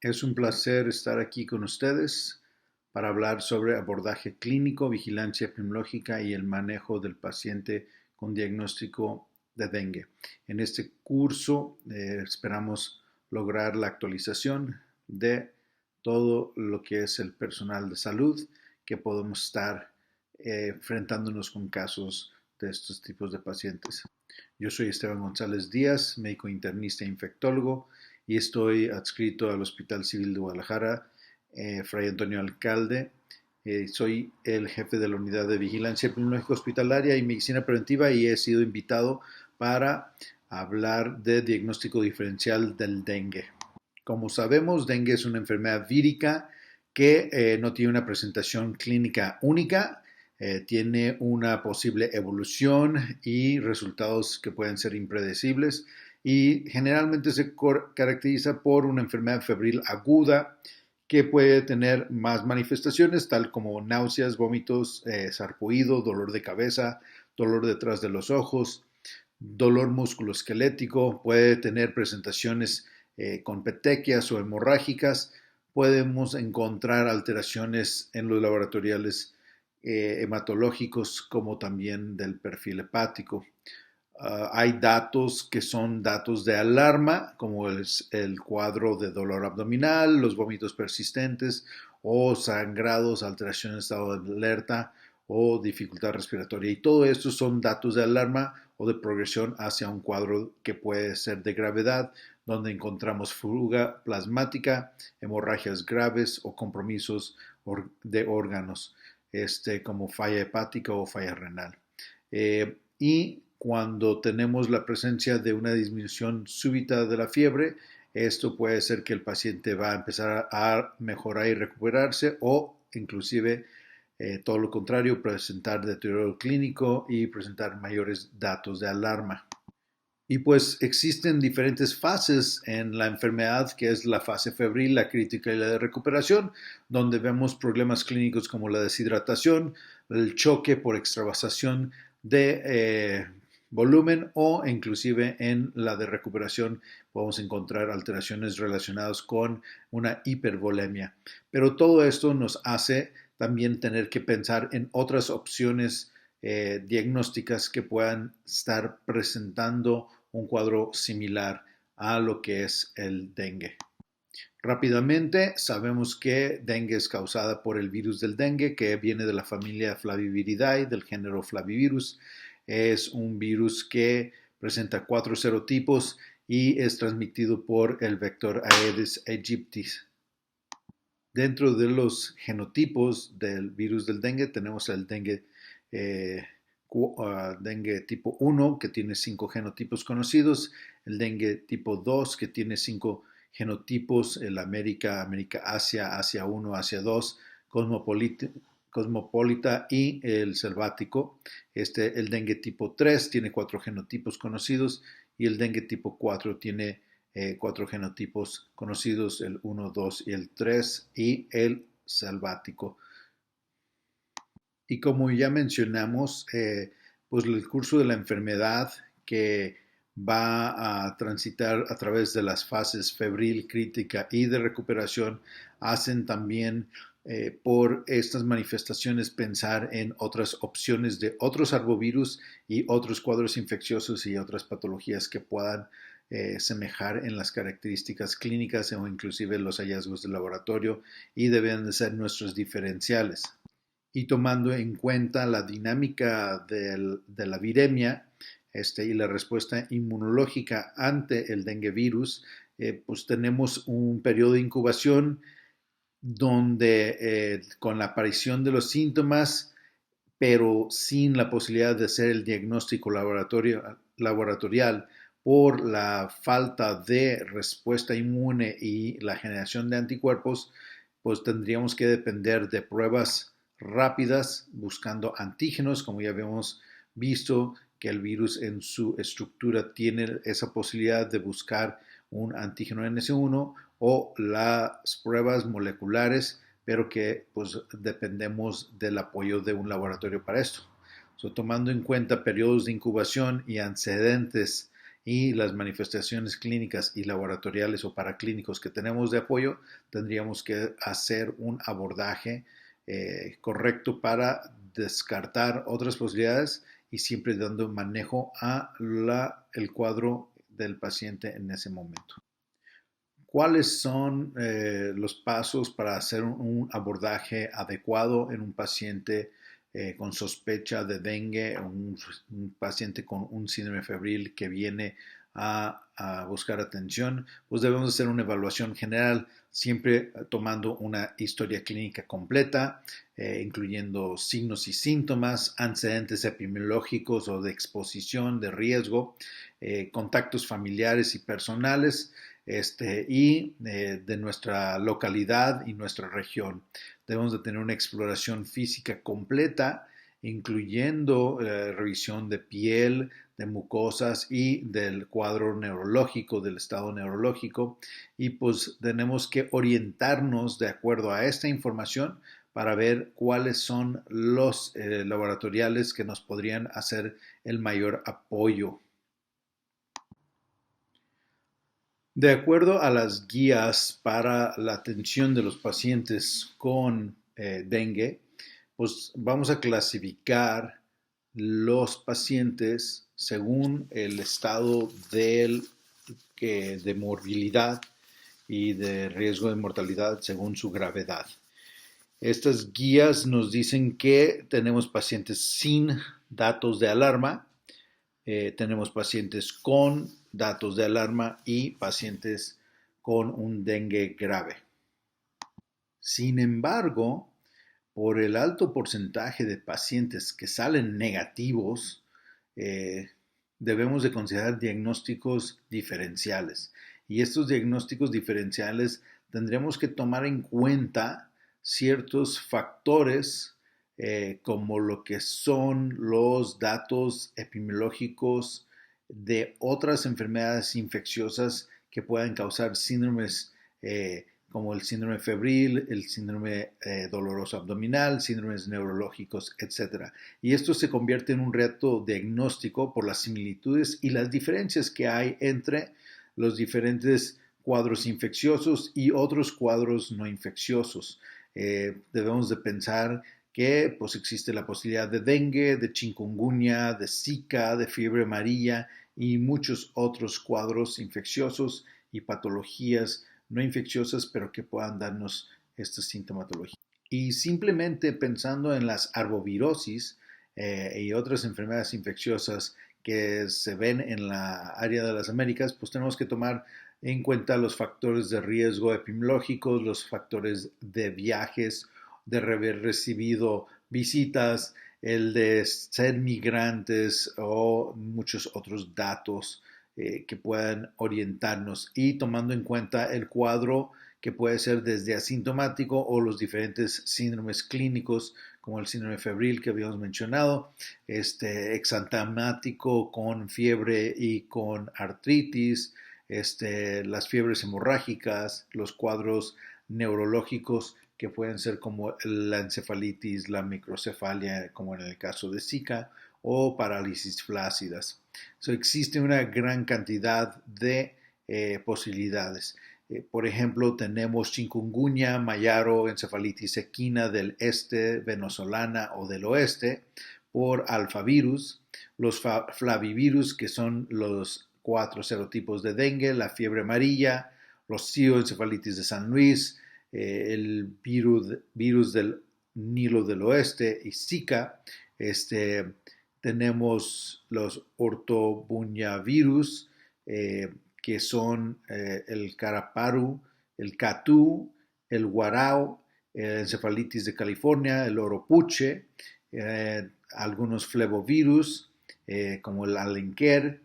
Es un placer estar aquí con ustedes para hablar sobre abordaje clínico, vigilancia epidemiológica y el manejo del paciente con diagnóstico de dengue. En este curso esperamos lograr la actualización de todo lo que es el personal de salud que podemos estar enfrentándonos con casos de estos tipos de pacientes. Yo soy Esteban González Díaz, médico internista e infectólogo, y estoy adscrito al Hospital Civil de Guadalajara, Fray Antonio Alcalde. Soy el jefe de la unidad de vigilancia epidemiológica hospitalaria y medicina preventiva y he sido invitado para hablar de diagnóstico diferencial del dengue. Como sabemos, dengue es una enfermedad vírica que no tiene una presentación clínica única, tiene una posible evolución y resultados que pueden ser impredecibles y generalmente se caracteriza por una enfermedad febril aguda que puede tener más manifestaciones tal como náuseas, vómitos, sarpullido, dolor de cabeza, dolor detrás de los ojos, dolor musculoesquelético, puede tener presentaciones con petequias o hemorrágicas. Podemos encontrar alteraciones en los laboratoriales hematológicos como también del perfil hepático. Hay datos que son datos de alarma, como el cuadro de dolor abdominal, los vómitos persistentes o sangrados, alteración de estado de alerta o dificultad respiratoria. Y todo esto son datos de alarma o de progresión hacia un cuadro que puede ser de gravedad, donde encontramos fuga plasmática, hemorragias graves o compromisos de órganos, como falla hepática o falla renal. Y cuando tenemos la presencia de una disminución súbita de la fiebre, esto puede ser que el paciente va a empezar a mejorar y recuperarse o inclusive todo lo contrario, presentar deterioro clínico y presentar mayores datos de alarma. Y pues existen diferentes fases en la enfermedad, que es la fase febril, la crítica y la de recuperación, donde vemos problemas clínicos como la deshidratación, el choque por extravasación de volumen o inclusive en la de recuperación podemos encontrar alteraciones relacionadas con una hipervolemia. Pero todo esto nos hace también tener que pensar en otras opciones diagnósticas que puedan estar presentando un cuadro similar a lo que es el dengue. Rápidamente, sabemos que dengue es causada por el virus del dengue, que viene de la familia Flaviviridae, del género Flavivirus. Es un virus que presenta 4 serotipos y es transmitido por el vector Aedes aegypti. Dentro de los genotipos del virus del dengue tenemos el dengue dengue tipo 1, que tiene 5 genotipos conocidos, el dengue tipo 2, que tiene 5 genotipos, el América, Asia, Asia 1, Asia 2, cosmopolita y el selvático. El dengue tipo 3 tiene 4 genotipos conocidos y el dengue tipo 4 tiene 4 genotipos conocidos, el 1, 2 y el 3 y el selvático. Y como ya mencionamos, pues el curso de la enfermedad que va a transitar a través de las fases febril, crítica y de recuperación hacen también por estas manifestaciones pensar en otras opciones de otros arbovirus y otros cuadros infecciosos y otras patologías que puedan semejar en las características clínicas o inclusive los hallazgos de laboratorio y deben de ser nuestros diferenciales. Y tomando en cuenta la dinámica de la viremia y la respuesta inmunológica ante el dengue virus, pues tenemos un periodo de incubación donde con la aparición de los síntomas, pero sin la posibilidad de hacer el diagnóstico laboratorial por la falta de respuesta inmune y la generación de anticuerpos, pues tendríamos que depender de pruebas rápidas buscando antígenos, como ya habíamos visto que el virus en su estructura tiene esa posibilidad de buscar un antígeno NS1 o las pruebas moleculares, pero que pues dependemos del apoyo de un laboratorio para esto. Tomando en cuenta periodos de incubación y antecedentes y las manifestaciones clínicas y laboratoriales o paraclínicos que tenemos de apoyo, tendríamos que hacer un abordaje correcto para descartar otras posibilidades y siempre dando manejo a el cuadro del paciente en ese momento. ¿Cuáles son los pasos para hacer un abordaje adecuado en un paciente con sospecha de dengue, un paciente con un síndrome febril que viene a buscar atención? Pues debemos hacer una evaluación general, siempre tomando una historia clínica completa, incluyendo signos y síntomas, antecedentes epidemiológicos o de exposición, de riesgo, contactos familiares y personales, de nuestra localidad y nuestra región. Debemos de tener una exploración física completa, incluyendo revisión de piel, de mucosas y del cuadro neurológico, del estado neurológico, y pues tenemos que orientarnos de acuerdo a esta información para ver cuáles son los laboratoriales que nos podrían hacer el mayor apoyo. De acuerdo a las guías para la atención de los pacientes con dengue, pues vamos a clasificar los pacientes según el estado de morbilidad y de riesgo de mortalidad según su gravedad. Estas guías nos dicen que tenemos pacientes sin datos de alarma, tenemos pacientes con datos de alarma y pacientes con un dengue grave. Sin embargo, por el alto porcentaje de pacientes que salen negativos, debemos de considerar diagnósticos diferenciales. Y estos diagnósticos diferenciales tendremos que tomar en cuenta ciertos factores como lo que son los datos epidemiológicos de otras enfermedades infecciosas que puedan causar síndromes como el síndrome febril, el síndrome doloroso abdominal, síndromes neurológicos, etc. Y esto se convierte en un reto diagnóstico por las similitudes y las diferencias que hay entre los diferentes cuadros infecciosos y otros cuadros no infecciosos. Debemos de pensar que pues, existe la posibilidad de dengue, de chikungunya, de Zika, de fiebre amarilla y muchos otros cuadros infecciosos y patologías no infecciosas, pero que puedan darnos esta sintomatología. Y simplemente pensando en las arbovirosis y otras enfermedades infecciosas que se ven en la área de las Américas, pues tenemos que tomar en cuenta los factores de riesgo epidemiológicos, los factores de viajes, de haber recibido visitas, el de ser migrantes o muchos otros datos que puedan orientarnos y tomando en cuenta el cuadro que puede ser desde asintomático o los diferentes síndromes clínicos como el síndrome febril que habíamos mencionado, exantemático con fiebre y con artritis, las fiebres hemorrágicas, los cuadros neurológicos que pueden ser como la encefalitis, la microcefalia, como en el caso de Zika, o parálisis flácidas. Existe una gran cantidad de posibilidades. Por ejemplo, tenemos chikungunya, mayaro, encefalitis equina del este, venezolana o del oeste, por alfavirus, los flavivirus, que son los 4 serotipos de dengue, la fiebre amarilla, los encefalitis de San Luis, el virus del Nilo del Oeste y Zika. Tenemos los ortobunyavirus, que son el caraparu, el catú, el guarao, encefalitis de California, el oropuche, algunos flevovirus, como el alenquer,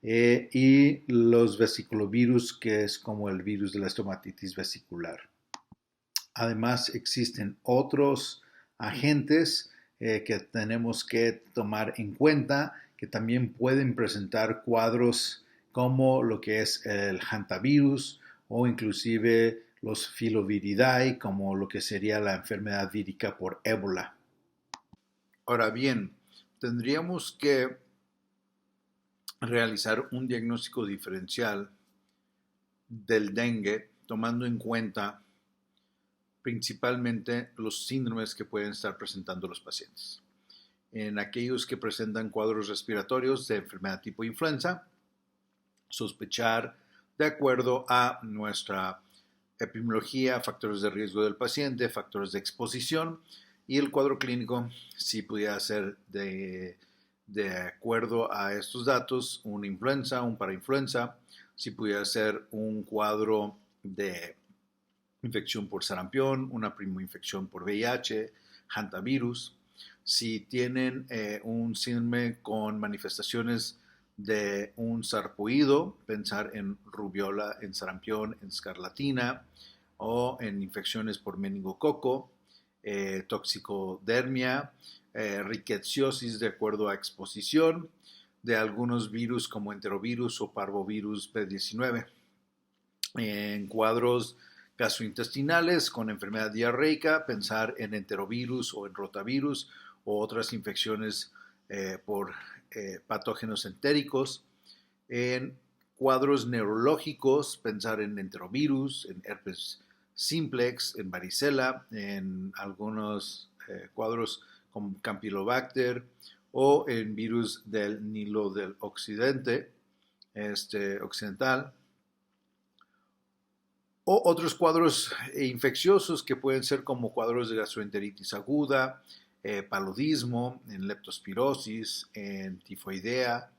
y los vesiculovirus, que es como el virus de la estomatitis vesicular. Además, existen otros agentes que tenemos que tomar en cuenta, que también pueden presentar cuadros como lo que es el hantavirus o inclusive los filoviridae, como lo que sería la enfermedad vírica por ébola. Ahora bien, tendríamos que realizar un diagnóstico diferencial del dengue, tomando en cuenta principalmente los síndromes que pueden estar presentando los pacientes. En aquellos que presentan cuadros respiratorios de enfermedad tipo influenza, sospechar de acuerdo a nuestra epidemiología, factores de riesgo del paciente, factores de exposición y el cuadro clínico, si pudiera ser de acuerdo a estos datos, una influenza, un parainfluenza, si pudiera ser un cuadro de infección por sarampión, una primoinfección por VIH, hantavirus. Si tienen un síndrome con manifestaciones de un sarpullido, pensar en rubiola, en sarampión, en escarlatina o en infecciones por meningococo, toxicodermia, rickettsiosis de acuerdo a exposición de algunos virus como enterovirus o parvovirus B19. En cuadros gastrointestinales con enfermedad diarreica, pensar en enterovirus o en rotavirus o otras infecciones por patógenos entéricos. En cuadros neurológicos, pensar en enterovirus, en herpes simplex, en varicela, en algunos cuadros como Campylobacter o en virus del Nilo del Occidente, occidental, o otros cuadros infecciosos que pueden ser como cuadros de gastroenteritis aguda, paludismo, en leptospirosis, en tifoidea,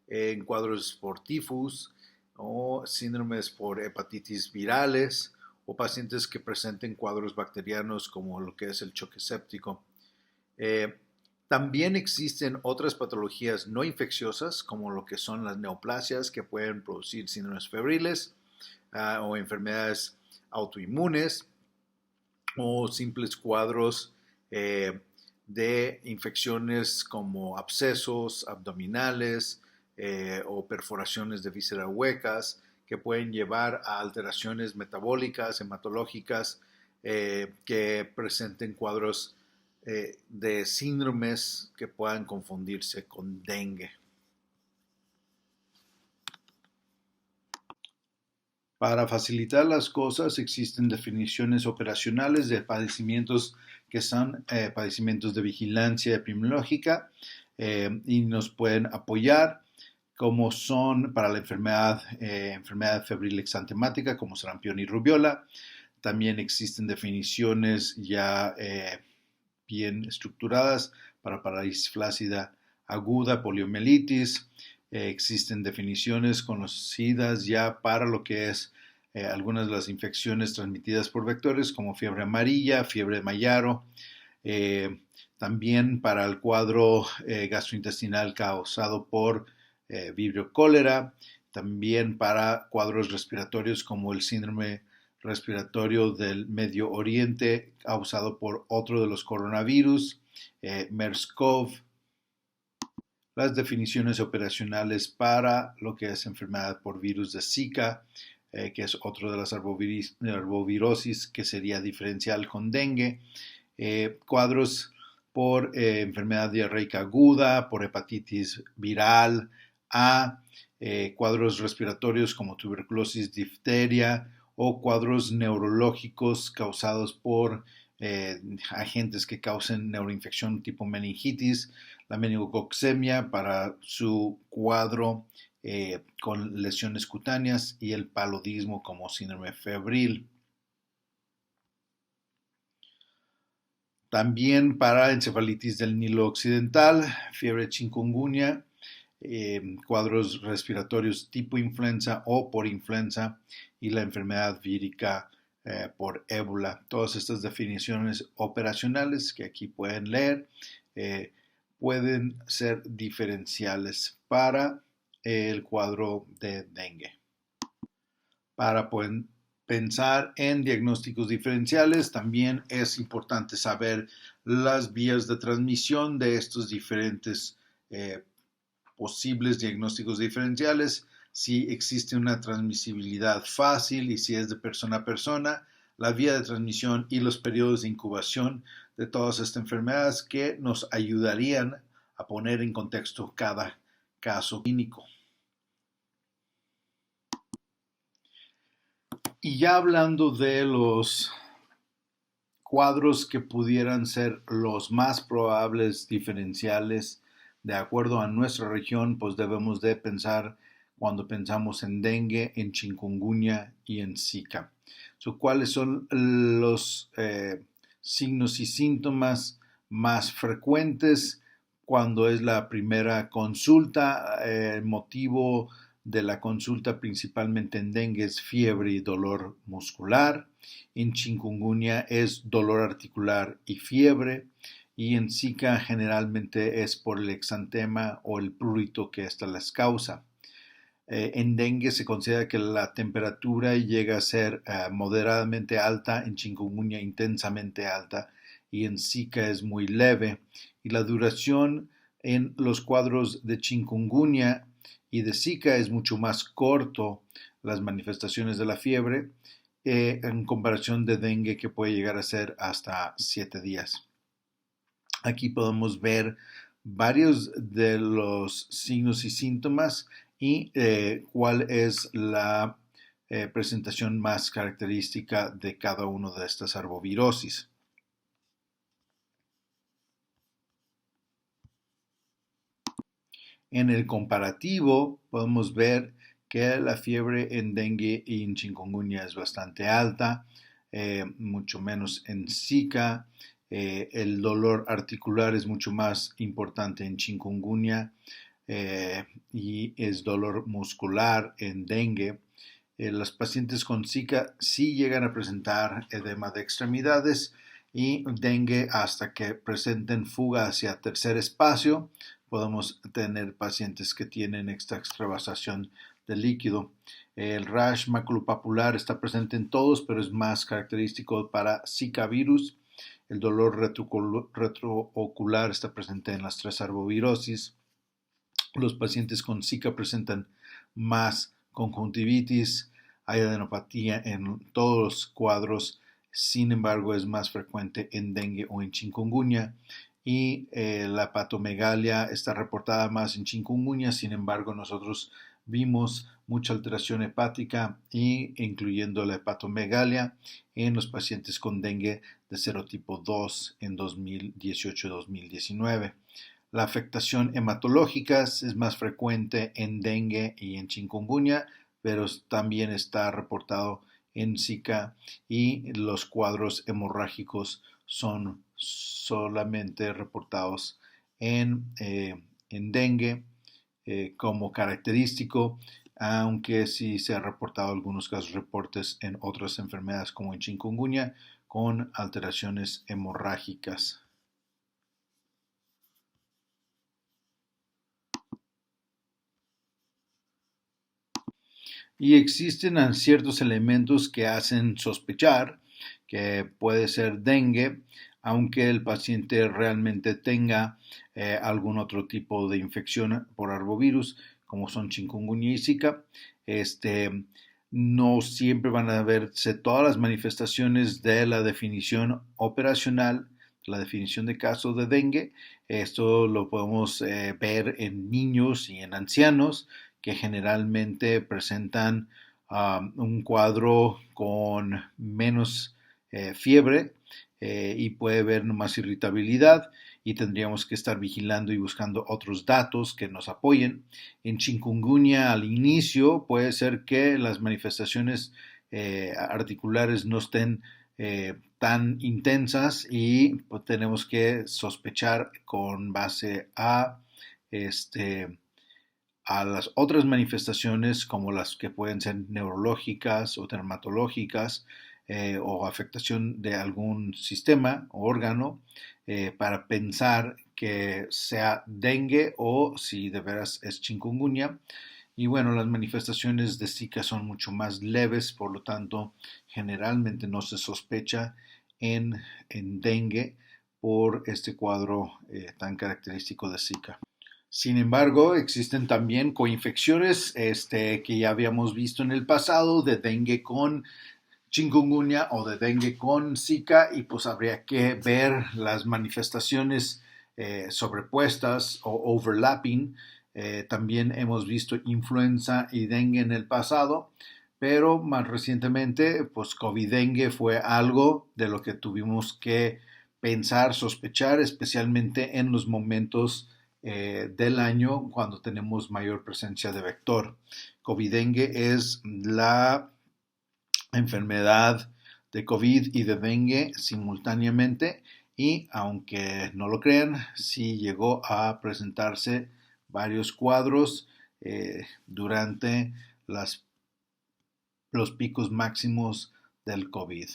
en cuadros por tifus o síndromes por hepatitis virales o pacientes que presenten cuadros bacterianos como lo que es el choque séptico. También existen otras patologías no infecciosas como lo que son las neoplasias que pueden producir síndromes febriles o enfermedades autoinmunes o simples cuadros de infecciones como abscesos abdominales o perforaciones de vísceras huecas que pueden llevar a alteraciones metabólicas, hematológicas, que presenten cuadros de síndromes que puedan confundirse con dengue. Para facilitar las cosas, existen definiciones operacionales de padecimientos que son padecimientos de vigilancia epidemiológica y nos pueden apoyar, como son para la enfermedad febril exantemática, como sarampión y rubiola. También existen definiciones ya bien estructuradas para parálisis flácida aguda, poliomielitis. Existen definiciones conocidas ya para lo que es algunas de las infecciones transmitidas por vectores como fiebre amarilla, fiebre de Mayaro, también para el cuadro gastrointestinal causado por vibrio cólera, también para cuadros respiratorios como el síndrome respiratorio del Medio Oriente causado por otro de los coronavirus, MERS-CoV. Las definiciones operacionales para lo que es enfermedad por virus de Zika, que es otro de las arbovirosis que sería diferencial con dengue, cuadros por enfermedad diarreica aguda, por hepatitis viral A, cuadros respiratorios como tuberculosis, difteria o cuadros neurológicos causados por agentes que causen neuroinfección tipo meningitis, la meningococcemia para su cuadro con lesiones cutáneas y el paludismo como síndrome febril. También para encefalitis del Nilo Occidental, fiebre chikungunya, cuadros respiratorios tipo influenza o por influenza y la enfermedad vírica por ébola. Todas estas definiciones operacionales que aquí pueden leer pueden ser diferenciales para el cuadro de dengue. Para pensar en diagnósticos diferenciales, también es importante saber las vías de transmisión de estos diferentes posibles diagnósticos diferenciales, si existe una transmisibilidad fácil y si es de persona a persona, la vía de transmisión y los periodos de incubación de todas estas enfermedades que nos ayudarían a poner en contexto cada caso clínico. Y ya hablando de los cuadros que pudieran ser los más probables diferenciales de acuerdo a nuestra región, pues debemos de pensar cuando pensamos en dengue, en chikungunya y en Zika. ¿Cuáles son los signos y síntomas más frecuentes cuando es la primera consulta? El motivo de la consulta principalmente en dengue es fiebre y dolor muscular. En chikungunya es dolor articular y fiebre. Y en Zika generalmente es por el exantema o el prurito que ésta les causa. En dengue se considera que la temperatura llega a ser moderadamente alta, en chikungunya intensamente alta y en Zika es muy leve. Y la duración en los cuadros de chikungunya y de Zika es mucho más corto, las manifestaciones de la fiebre, en comparación de dengue que puede llegar a ser hasta 7 días. Aquí podemos ver varios de los signos y síntomas y cuál es la presentación más característica de cada uno de estas arbovirosis. En el comparativo podemos ver que la fiebre en dengue y en chikungunya es bastante alta, mucho menos en Zika. El dolor articular es mucho más importante en chikungunya y es dolor muscular en dengue. Los pacientes con Zika sí llegan a presentar edema de extremidades y dengue hasta que presenten fuga hacia tercer espacio. Podemos tener pacientes que tienen esta extravasación de líquido. El rash maculopapular está presente en todos, pero es más característico para Zika virus. El dolor retroocular está presente en las 3 arbovirosis. Los pacientes con Zika presentan más conjuntivitis, hay adenopatía en todos los cuadros, sin embargo es más frecuente en dengue o en chikungunya. Y la hepatomegalia está reportada más en chikungunya, sin embargo nosotros vimos mucha alteración hepática incluyendo la hepatomegalia en los pacientes con dengue de serotipo 2 en 2018-2019. La afectación hematológica es más frecuente en dengue y en chikungunya, pero también está reportado en Zika y los cuadros hemorrágicos son solamente reportados en dengue como característico, aunque sí se han reportado algunos casos reportes en otras enfermedades como en chikungunya con alteraciones hemorrágicas. Y existen ciertos elementos que hacen sospechar que puede ser dengue, aunque el paciente realmente tenga algún otro tipo de infección por arbovirus, como son chikungunya y Zika. No siempre van a verse todas las manifestaciones de la definición operacional, la definición de caso de dengue. Esto lo podemos ver en niños y en ancianos que generalmente presentan un cuadro con menos fiebre y puede haber más irritabilidad y tendríamos que estar vigilando y buscando otros datos que nos apoyen. En chikungunya al inicio puede ser que las manifestaciones articulares no estén tan intensas y pues, tenemos que sospechar con base a las otras manifestaciones como las que pueden ser neurológicas o dermatológicas o afectación de algún sistema o órgano para pensar que sea dengue o si de veras es chikungunya. Y bueno, las manifestaciones de Zika son mucho más leves, por lo tanto, generalmente no se sospecha en dengue por este cuadro tan característico de Zika. Sin embargo, existen también coinfecciones que ya habíamos visto en el pasado de dengue con chikungunya o de dengue con Zika y pues habría que ver las manifestaciones sobrepuestas o overlapping. También hemos visto influenza y dengue en el pasado, pero más recientemente, pues COVID-dengue fue algo de lo que tuvimos que pensar, sospechar, especialmente en los momentos del año cuando tenemos mayor presencia de vector. COVID-dengue es la enfermedad de COVID y de dengue simultáneamente y aunque no lo crean, sí llegó a presentarse varios cuadros durante los picos máximos del COVID.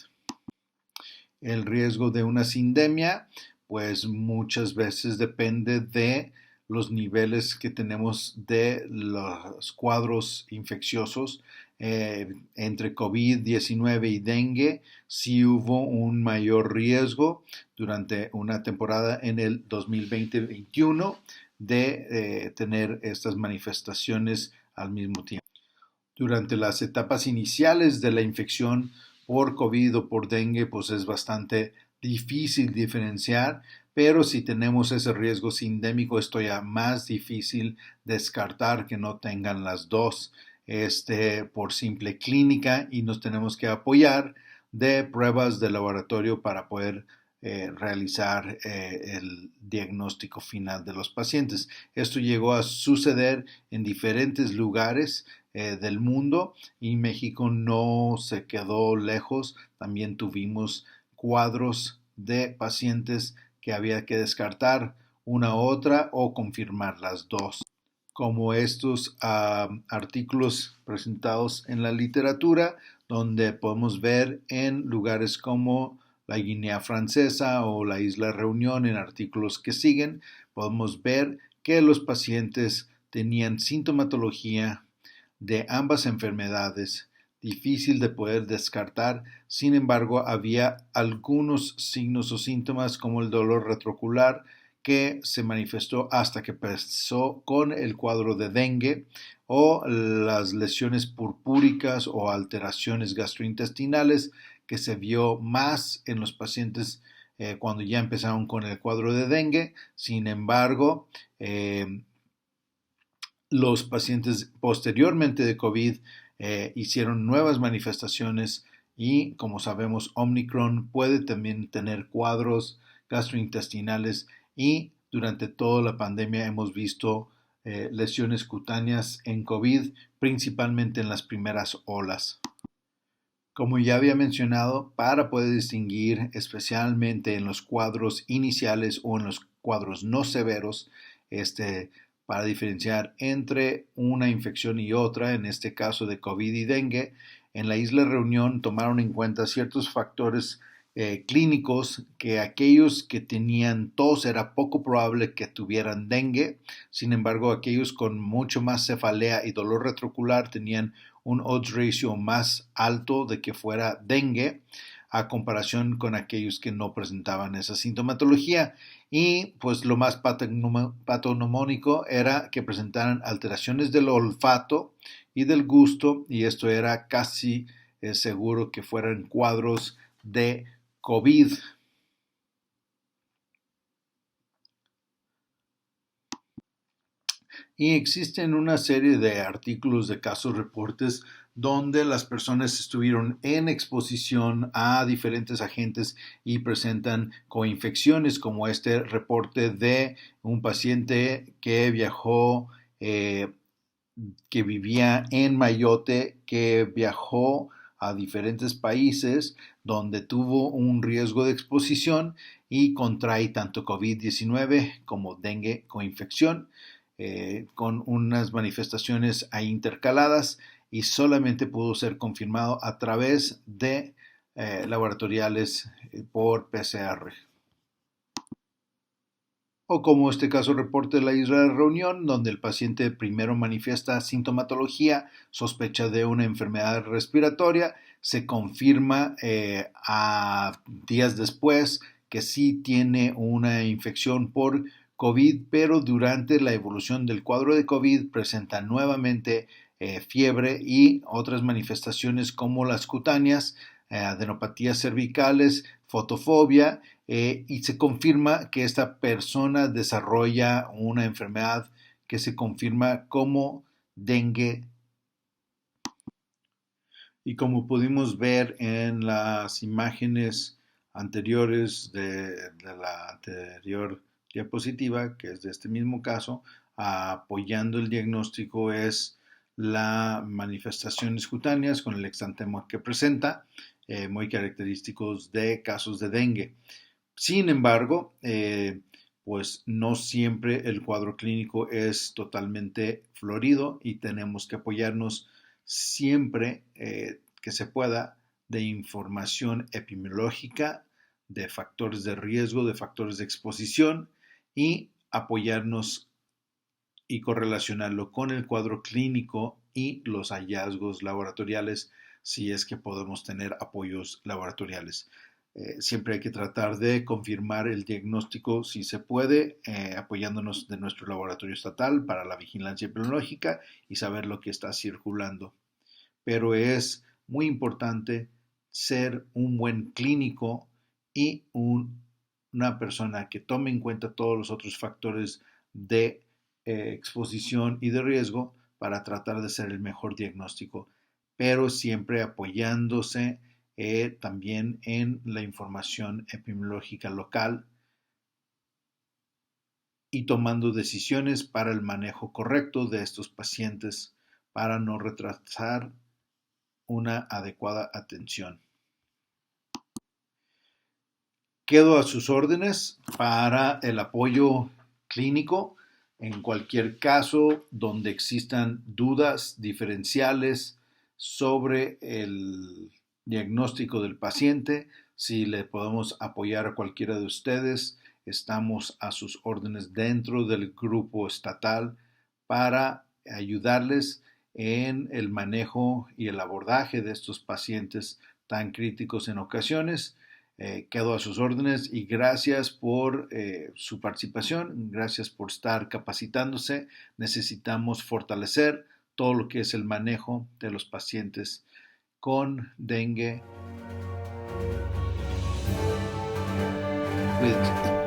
El riesgo de una sindemia, pues muchas veces depende de los niveles que tenemos de los cuadros infecciosos. Entre COVID-19 y dengue, sí hubo un mayor riesgo durante una temporada en el 2020-21 de tener estas manifestaciones al mismo tiempo. Durante las etapas iniciales de la infección por COVID o por dengue, pues es bastante difícil diferenciar, pero si tenemos ese riesgo sindémico, es todavía más difícil descartar que no tengan las dos por simple clínica y nos tenemos que apoyar de pruebas de laboratorio para poder realizar el diagnóstico final de los pacientes. Esto llegó a suceder en diferentes lugares del mundo y México no se quedó lejos. También tuvimos cuadros de pacientes que había que descartar una u otra o confirmar las dos, como estos artículos presentados en la literatura, donde podemos ver en lugares como la Guinea Francesa o la Isla Reunión, en artículos que siguen, podemos ver que los pacientes tenían sintomatología de ambas enfermedades, difícil de poder descartar. Sin embargo, había algunos signos o síntomas como el dolor retroocular que se manifestó hasta que empezó con el cuadro de dengue, o las lesiones purpúricas o alteraciones gastrointestinales que se vio más en los pacientes cuando ya empezaron con el cuadro de dengue. Sin embargo, los pacientes posteriormente de COVID hicieron nuevas manifestaciones y, como sabemos, Omicron puede también tener cuadros gastrointestinales y durante toda la pandemia hemos visto lesiones cutáneas en COVID, principalmente en las primeras olas. Como ya había mencionado, para poder distinguir especialmente en los cuadros iniciales o en los cuadros no severos, para diferenciar entre una infección y otra, en este caso de COVID y dengue, en la Isla Reunión tomaron en cuenta ciertos factores clínicos, que aquellos que tenían tos era poco probable que tuvieran dengue. Sin embargo, aquellos con mucho más cefalea y dolor retroocular tenían un odds ratio más alto de que fuera dengue, a comparación con aquellos que no presentaban esa sintomatología. Y pues lo más patognomónico era que presentaran alteraciones del olfato y del gusto, y esto era casi seguro que fueran cuadros de COVID. Y existen una serie de artículos de casos reportes donde las personas estuvieron en exposición a diferentes agentes y presentan coinfecciones, como este reporte de un paciente que viajó, que vivía en Mayotte, que viajó a diferentes países donde tuvo un riesgo de exposición y contrae tanto COVID-19 como dengue coinfección, con unas manifestaciones ahí intercaladas, y solamente pudo ser confirmado a través de laboratoriales por PCR. O como este caso reporte de la Isla de Reunión, donde el paciente primero manifiesta sintomatología, sospecha de una enfermedad respiratoria, se confirma a días después que sí tiene una infección por COVID, pero durante la evolución del cuadro de COVID presenta nuevamente fiebre y otras manifestaciones como las cutáneas, adenopatías cervicales, fotofobia, y se confirma que esta persona desarrolla una enfermedad que se confirma como dengue. Y como pudimos ver en las imágenes anteriores de la anterior diapositiva, que es de este mismo caso, apoyando el diagnóstico es la manifestaciones cutáneas con el exantema que presenta, muy característicos de casos de dengue. Sin embargo, pues no siempre el cuadro clínico es totalmente florido y tenemos que apoyarnos siempre que se pueda de información epidemiológica, de factores de riesgo, de factores de exposición y apoyarnos y correlacionarlo con el cuadro clínico y los hallazgos laboratoriales si es que podemos tener apoyos laboratoriales. Siempre hay que tratar de confirmar el diagnóstico si se puede, apoyándonos de nuestro laboratorio estatal para la vigilancia epidemiológica y saber lo que está circulando. Pero es muy importante ser un buen clínico y una persona que tome en cuenta todos los otros factores de exposición y de riesgo para tratar de hacer el mejor diagnóstico, pero siempre apoyándose también en la información epidemiológica local y tomando decisiones para el manejo correcto de estos pacientes para no retrasar una adecuada atención. Quedo a sus órdenes para el apoyo clínico en cualquier caso donde existan dudas diferenciales sobre el diagnóstico del paciente. Si le podemos apoyar a cualquiera de ustedes, estamos a sus órdenes dentro del grupo estatal para ayudarles en el manejo y el abordaje de estos pacientes tan críticos en ocasiones. Quedo a sus órdenes y gracias por su participación, gracias por estar capacitándose. Necesitamos fortalecer todo lo que es el manejo de los pacientes con dengue. Cuídense.